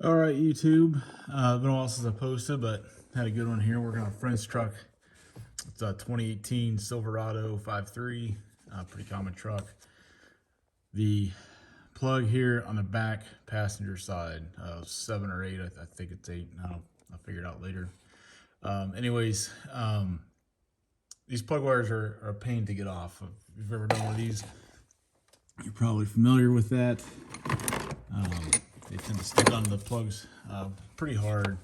All right, YouTube. Been a while since I posted, but had a good one here. Working on a friend's truck. It's a 2018 Silverado 5.3, pretty common truck. The plug here on the back passenger side, 7 or 8. I think it's 8. I'll figure it out later. Anyways, these plug wires are a pain to get off. If you've ever done one of these, you're probably familiar with that. They tend to stick onto the plugs pretty hard.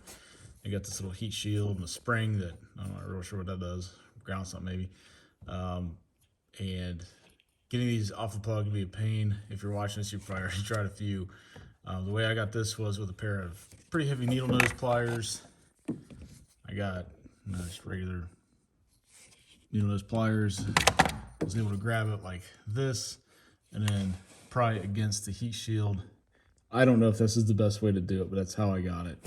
They got this little heat shield and a spring that I'm not really sure what that does. Ground something maybe. And getting these off the plug can be a pain. If you're watching this, you've probably already tried a few. The way I got this was with a pair of pretty heavy needle nose pliers. I got just regular needle nose pliers. I was able to grab it like this and then pry it against the heat shield. I don't know if this is the best way to do it, but that's how I got it.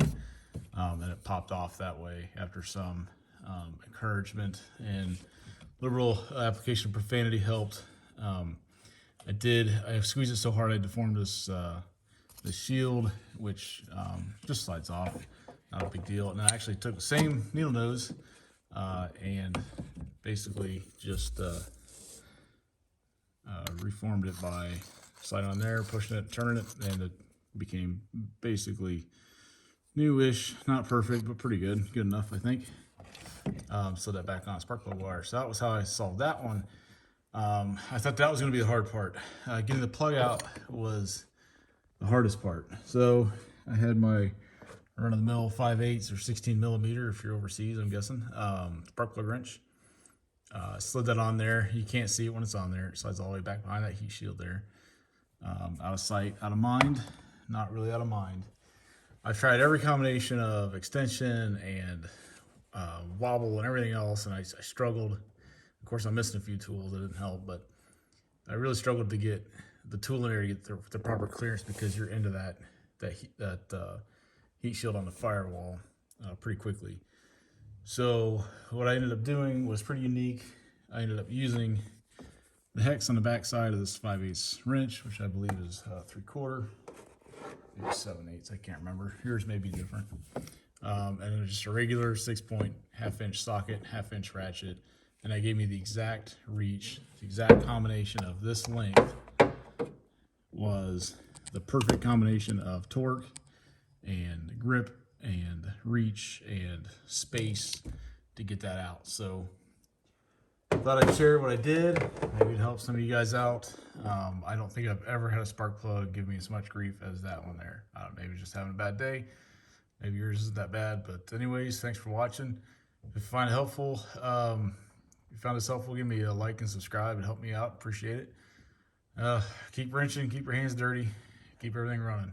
And it popped off that way after some encouragement and liberal application of profanity helped. I squeezed it so hard I deformed this shield, which just slides off, not a big deal. And I actually took the same needle nose and basically just reformed it by sliding on there, pushing it, turning it, and it became basically newish, not perfect, but pretty good enough, I think. So that back on spark plug wire. So that was how I solved that one. I thought that was going to be the hard part. Getting the plug out was the hardest part. So I had my run-of-the-mill 5/8 or 16 millimeter, if you're overseas, I'm guessing, spark plug wrench. Slid that on there. You can't see it when it's on there. It slides all the way back behind that heat shield there. Out of sight, out of mind. Not really out of mind. I've tried every combination of extension and wobble and everything else, and I struggled. Of course, I'm missing a few tools that didn't help, but I really struggled to get the tool in there to get the proper clearance because you're into that heat shield on the firewall pretty quickly. So what I ended up doing was pretty unique. I ended up using the hex on the back side of this 5/8 wrench, which I believe is 3/4, maybe 7/8. I can't remember. Yours may be different. And then just a regular 6-point half-inch socket, half-inch ratchet, and that gave me the exact reach, the exact combination of this length was the perfect combination of torque and grip and reach and space to get that out. So I thought I'd share what I did. Maybe it helps some of you guys out. I don't think I've ever had a spark plug give me as much grief as that one there. Maybe just having a bad day. Maybe yours isn't that bad. But anyways, thanks for watching. If you find it helpful, give me a like and subscribe. It helped me out. Appreciate it. Keep wrenching, keep your hands dirty, keep everything running.